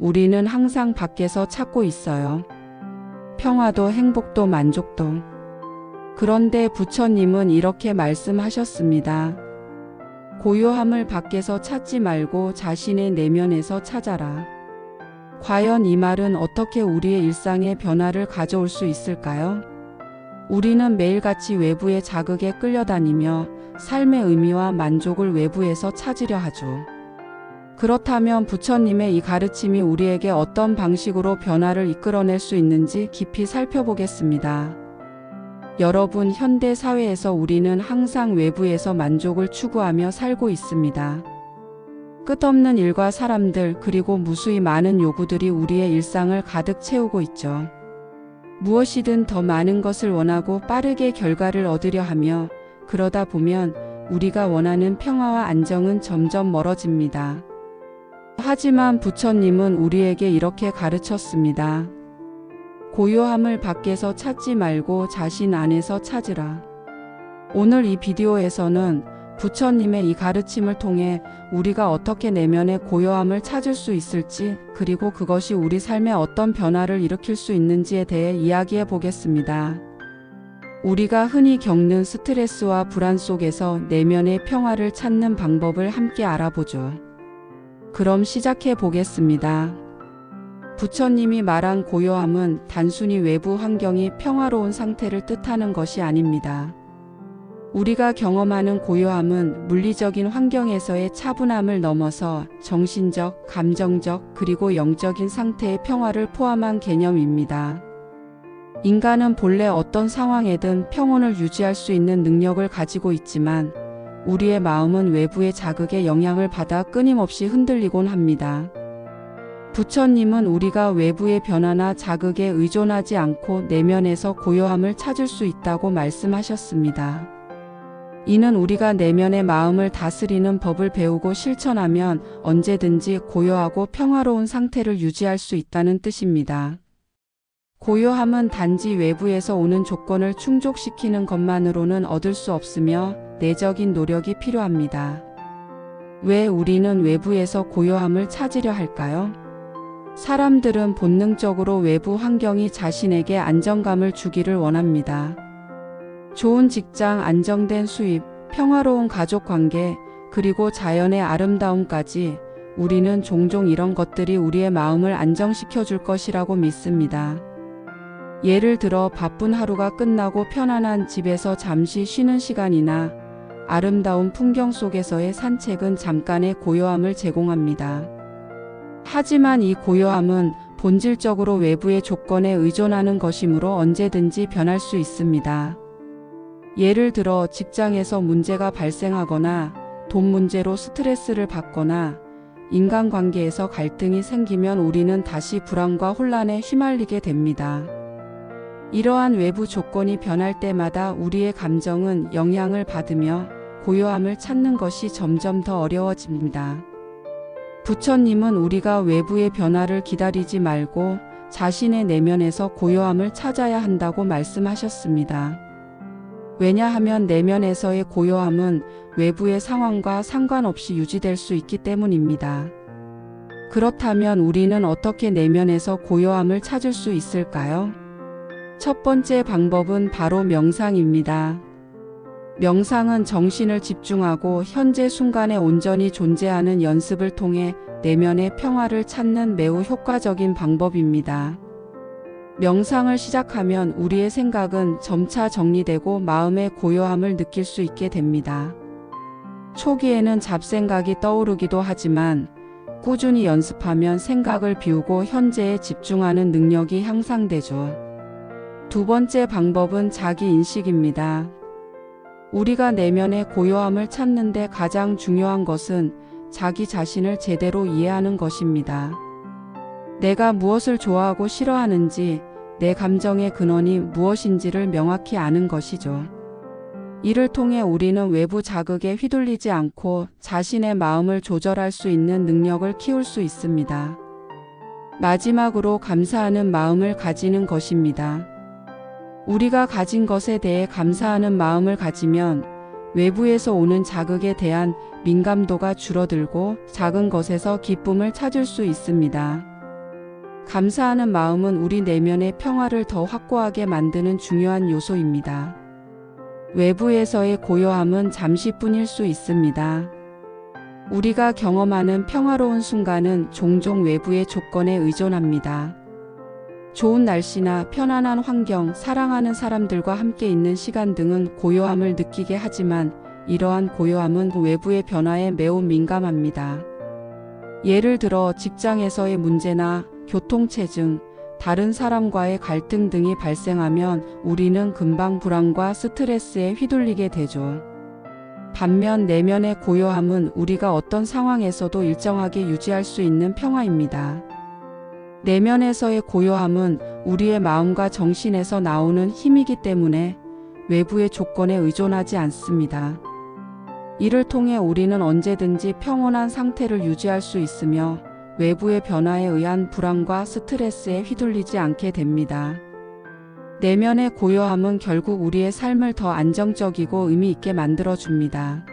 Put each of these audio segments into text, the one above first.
우리는 항상 밖에서 찾고 있어요. 평화도 행복도 만족도. 그런데 부처님은 이렇게 말씀하셨습니다. 고요함을 밖에서 찾지 말고 자신의 내면에서 찾아라. 과연 이 말은 어떻게 우리의 일상에 변화를 가져올 수 있을까요? 우리는 매일같이 외부의 자극에 끌려다니며 삶의 의미와 만족을 외부에서 찾으려 하죠. 그렇다면 부처님의 이 가르침이 우리에게 어떤 방식으로 변화를 이끌어낼 수 있는지 깊이 살펴보겠습니다. 여러분, 현대 사회에서 우리는 항상 외부에서 만족을 추구하며 살고 있습니다. 끝없는 일과 사람들, 그리고 무수히 많은 요구들이 우리의 일상을 가득 채우고 있죠. 무엇이든 더 많은 것을 원하고 빠르게 결과를 얻으려 하며, 그러다 보면 우리가 원하는 평화와 안정은 점점 멀어집니다. 하지만 부처님은 우리에게 이렇게 가르쳤습니다. 고요함을 밖에서 찾지 말고 자신 안에서 찾으라. 오늘 이 비디오에서는 부처님의 이 가르침을 통해 우리가 어떻게 내면의 고요함을 찾을 수 있을지, 그리고 그것이 우리 삶에 어떤 변화를 일으킬 수 있는지에 대해 이야기해 보겠습니다. 우리가 흔히 겪는 스트레스와 불안 속에서 내면의 평화를 찾는 방법을 함께 알아보죠. 그럼 시작해 보겠습니다. 부처님이 말한 고요함은 단순히 외부 환경이 평화로운 상태를 뜻하는 것이 아닙니다. 우리가 경험하는 고요함은 물리적인 환경에서의 차분함을 넘어서 정신적, 감정적, 그리고 영적인 상태의 평화를 포함한 개념입니다. 인간은 본래 어떤 상황에든 평온을 유지할 수 있는 능력을 가지고 있지만, 우리의 마음은 외부의 자극에 영향을 받아 끊임없이 흔들리곤 합니다. 부처님은 우리가 외부의 변화나 자극에 의존하지 않고 내면에서 고요함을 찾을 수 있다고 말씀하셨습니다. 이는 우리가 내면의 마음을 다스리는 법을 배우고 실천하면 언제든지 고요하고 평화로운 상태를 유지할 수 있다는 뜻입니다. 고요함은 단지 외부에서 오는 조건을 충족시키는 것만으로는 얻을 수 없으며 내적인 노력이 필요합니다. 왜 우리는 외부에서 고요함을 찾으려 할까요? 사람들은 본능적으로 외부 환경이 자신에게 안정감을 주기를 원합니다. 좋은 직장, 안정된 수입, 평화로운 가족 관계, 그리고 자연의 아름다움까지 우리는 종종 이런 것들이 우리의 마음을 안정시켜 줄 것이라고 믿습니다. 예를 들어 바쁜 하루가 끝나고 편안한 집에서 잠시 쉬는 시간이나 아름다운 풍경 속에서의 산책은 잠깐의 고요함을 제공합니다. 하지만 이 고요함은 본질적으로 외부의 조건에 의존하는 것이므로 언제든지 변할 수 있습니다. 예를 들어 직장에서 문제가 발생하거나 돈 문제로 스트레스를 받거나 인간관계에서 갈등이 생기면 우리는 다시 불안과 혼란에 휘말리게 됩니다. 이러한 외부 조건이 변할 때마다 우리의 감정은 영향을 받으며 고요함을 찾는 것이 점점 더 어려워집니다. 부처님은 우리가 외부의 변화를 기다리지 말고 자신의 내면에서 고요함을 찾아야 한다고 말씀하셨습니다. 왜냐하면 내면에서의 고요함은 외부의 상황과 상관없이 유지될 수 있기 때문입니다. 그렇다면 우리는 어떻게 내면에서 고요함을 찾을 수 있을까요? 첫 번째 방법은 바로 명상입니다. 명상은 정신을 집중하고 현재 순간에 온전히 존재하는 연습을 통해 내면의 평화를 찾는 매우 효과적인 방법입니다. 명상을 시작하면 우리의 생각은 점차 정리되고 마음의 고요함을 느낄 수 있게 됩니다. 초기에는 잡생각이 떠오르기도 하지만 꾸준히 연습하면 생각을 비우고 현재에 집중하는 능력이 향상되죠. 두 번째 방법은 자기인식입니다. 우리가 내면의 고요함을 찾는데 가장 중요한 것은 자기 자신을 제대로 이해하는 것입니다. 내가 무엇을 좋아하고 싫어하는지, 내 감정의 근원이 무엇인지를 명확히 아는 것이죠. 이를 통해 우리는 외부 자극에 휘둘리지 않고 자신의 마음을 조절할 수 있는 능력을 키울 수 있습니다. 마지막으로 감사하는 마음을 가지는 것입니다. 우리가 가진 것에 대해 감사하는 마음을 가지면 외부에서 오는 자극에 대한 민감도가 줄어들고 작은 것에서 기쁨을 찾을 수 있습니다. 감사하는 마음은 우리 내면의 평화를 더 확고하게 만드는 중요한 요소입니다. 외부에서의 고요함은 잠시뿐일 수 있습니다. 우리가 경험하는 평화로운 순간은 종종 외부의 조건에 의존합니다. 좋은 날씨나 편안한 환경, 사랑하는 사람들과 함께 있는 시간 등은 고요함을 느끼게 하지만 이러한 고요함은 외부의 변화에 매우 민감합니다. 예를 들어 직장에서의 문제나 교통체증, 다른 사람과의 갈등 등이 발생하면 우리는 금방 불안과 스트레스에 휘둘리게 되죠. 반면 내면의 고요함은 우리가 어떤 상황에서도 일정하게 유지할 수 있는 평화입니다. 내면에서의 고요함은 우리의 마음과 정신에서 나오는 힘이기 때문에 외부의 조건에 의존하지 않습니다. 이를 통해 우리는 언제든지 평온한 상태를 유지할 수 있으며 외부의 변화에 의한 불안과 스트레스에 휘둘리지 않게 됩니다. 내면의 고요함은 결국 우리의 삶을 더 안정적이고 의미 있게 만들어줍니다.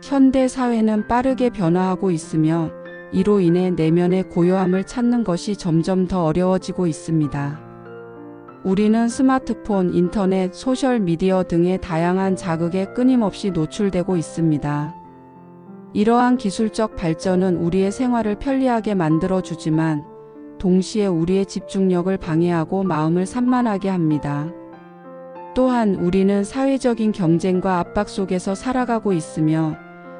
현대 사회는 빠르게 변화하고 있으며 이로 인해 내면의 고요함을 찾는 것이 점점 더 어려워지고 있습니다. 우리는 스마트폰, 인터넷, 소셜미디어 등의 다양한 자극에 끊임없이 노출되고 있습니다. 이러한 기술적 발전은 우리의 생활을 편리하게 만들어주지만 동시에 우리의 집중력을 방해하고 마음을 산만하게 합니다. 또한 우리는 사회적인 경쟁과 압박 속에서 살아가고 있으며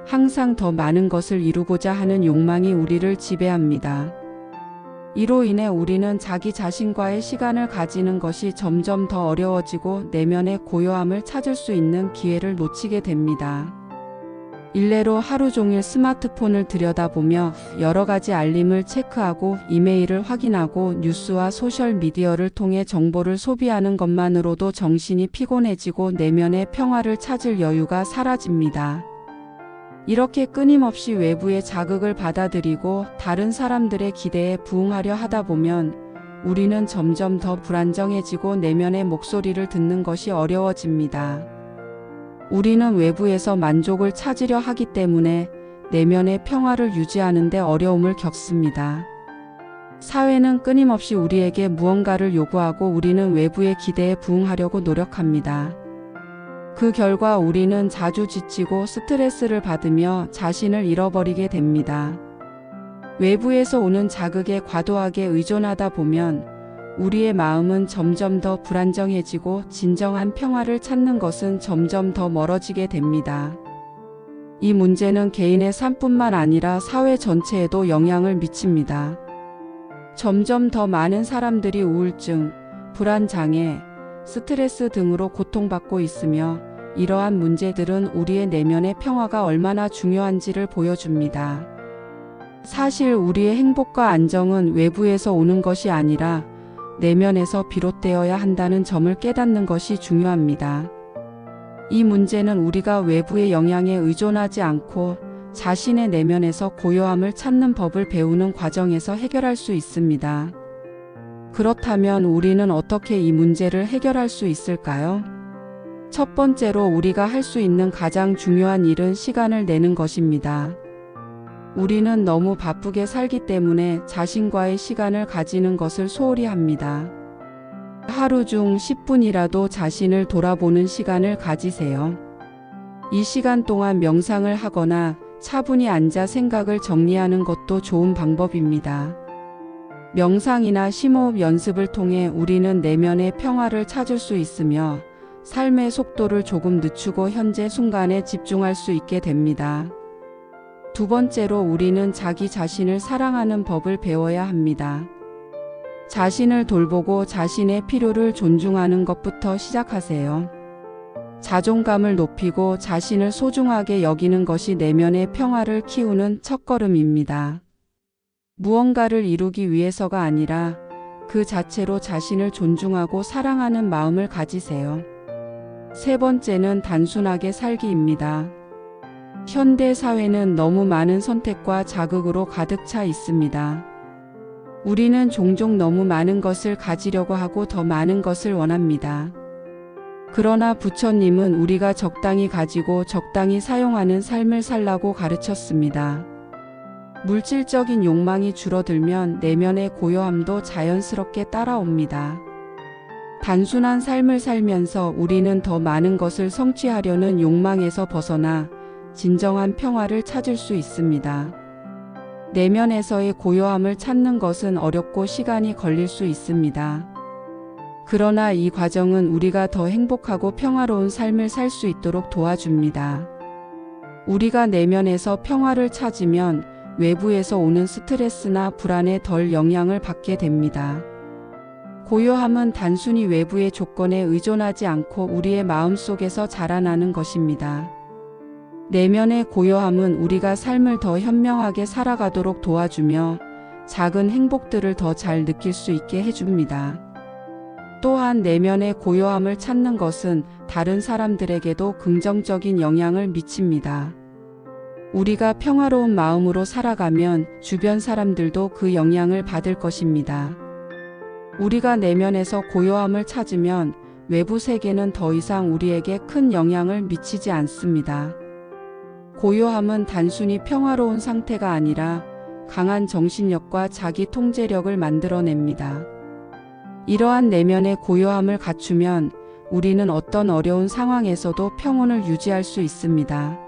항상 더 많은 것을 이루고자 하는 욕망이 우리를 지배합니다. 이로 인해 우리는 자기 자신과의 시간을 가지는 것이 점점 더 어려워지고 내면의 고요함을 찾을 수 있는 기회를 놓치게 됩니다. 일례로 하루 종일 스마트폰을 들여다보며 여러 가지 알림을 체크하고 이메일을 확인하고 뉴스와 소셜미디어를 통해 정보를 소비하는 것만으로도 정신이 피곤해지고 내면의 평화를 찾을 여유가 사라집니다. 이렇게 끊임없이 외부의 자극을 받아들이고 다른 사람들의 기대에 부응하려 하다 보면 우리는 점점 더 불안정해지고 내면의 목소리를 듣는 것이 어려워집니다. 우리는 외부에서 만족을 찾으려 하기 때문에 내면의 평화를 유지하는 데 어려움을 겪습니다. 사회는 끊임없이 우리에게 무언가를 요구하고 우리는 외부의 기대에 부응하려고 노력합니다. 그 결과 우리는 자주 지치고 스트레스를 받으며 자신을 잃어버리게 됩니다. 외부에서 오는 자극에 과도하게 의존하다 보면 우리의 마음은 점점 더 불안정해지고 진정한 평화를 찾는 것은 점점 더 멀어지게 됩니다. 이 문제는 개인의 삶뿐만 아니라 사회 전체에도 영향을 미칩니다. 점점 더 많은 사람들이 우울증, 불안장애, 스트레스 등으로 고통받고 있으며 이러한 문제들은 우리의 내면의 평화가 얼마나 중요한지를 보여줍니다. 사실 우리의 행복과 안정은 외부에서 오는 것이 아니라 내면에서 비롯되어야 한다는 점을 깨닫는 것이 중요합니다. 이 문제는 우리가 외부의 영향에 의존하지 않고 자신의 내면에서 고요함을 찾는 법을 배우는 과정에서 해결할 수 있습니다. 그렇다면 우리는 어떻게 이 문제를 해결할 수 있을까요? 첫 번째로 우리가 할 수 있는 가장 중요한 일은 시간을 내는 것입니다. 우리는 너무 바쁘게 살기 때문에 자신과의 시간을 가지는 것을 소홀히 합니다. 하루 중 10분이라도 자신을 돌아보는 시간을 가지세요. 이 시간 동안 명상을 하거나 차분히 앉아 생각을 정리하는 것도 좋은 방법입니다. 명상이나 심호흡 연습을 통해 우리는 내면의 평화를 찾을 수 있으며 삶의 속도를 조금 늦추고 현재 순간에 집중할 수 있게 됩니다. 두 번째로 우리는 자기 자신을 사랑하는 법을 배워야 합니다. 자신을 돌보고 자신의 필요를 존중하는 것부터 시작하세요. 자존감을 높이고 자신을 소중하게 여기는 것이 내면의 평화를 키우는 첫걸음입니다. 무언가를 이루기 위해서가 아니라 그 자체로 자신을 존중하고 사랑하는 마음을 가지세요. 세 번째는 단순하게 살기입니다. 현대 사회는 너무 많은 선택과 자극으로 가득 차 있습니다. 우리는 종종 너무 많은 것을 가지려고 하고 더 많은 것을 원합니다. 그러나 부처님은 우리가 적당히 가지고 적당히 사용하는 삶을 살라고 가르쳤습니다. 물질적인 욕망이 줄어들면 내면의 고요함도 자연스럽게 따라옵니다. 단순한 삶을 살면서 우리는 더 많은 것을 성취하려는 욕망에서 벗어나 진정한 평화를 찾을 수 있습니다. 내면에서의 고요함을 찾는 것은 어렵고 시간이 걸릴 수 있습니다. 그러나 이 과정은 우리가 더 행복하고 평화로운 삶을 살 수 있도록 도와줍니다. 우리가 내면에서 평화를 찾으면 외부에서 오는 스트레스나 불안에 덜 영향을 받게 됩니다. 고요함은 단순히 외부의 조건에 의존하지 않고 우리의 마음속에서 자라나는 것입니다. 내면의 고요함은 우리가 삶을 더 현명하게 살아가도록 도와주며 작은 행복들을 더 잘 느낄 수 있게 해줍니다. 또한 내면의 고요함을 찾는 것은 다른 사람들에게도 긍정적인 영향을 미칩니다. 우리가 평화로운 마음으로 살아가면 주변 사람들도 그 영향을 받을 것입니다. 우리가 내면에서 고요함을 찾으면 외부 세계는 더 이상 우리에게 큰 영향을 미치지 않습니다. 고요함은 단순히 평화로운 상태가 아니라 강한 정신력과 자기 통제력을 만들어냅니다. 이러한 내면의 고요함을 갖추면 우리는 어떤 어려운 상황에서도 평온을 유지할 수 있습니다.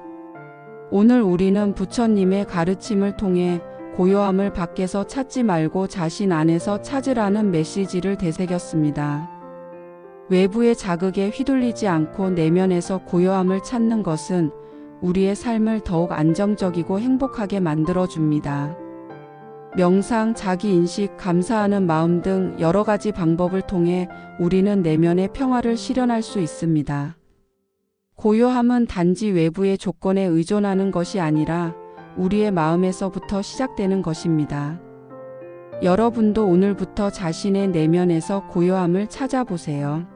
오늘 우리는 부처님의 가르침을 통해 고요함을 밖에서 찾지 말고 자신 안에서 찾으라는 메시지를 되새겼습니다. 외부의 자극에 휘둘리지 않고 내면에서 고요함을 찾는 것은 우리의 삶을 더욱 안정적이고 행복하게 만들어줍니다. 명상, 자기인식, 감사하는 마음 등 여러 가지 방법을 통해 우리는 내면의 평화를 실현할 수 있습니다. 고요함은 단지 외부의 조건에 의존하는 것이 아니라 우리의 마음에서부터 시작되는 것입니다. 여러분도 오늘부터 자신의 내면에서 고요함을 찾아보세요.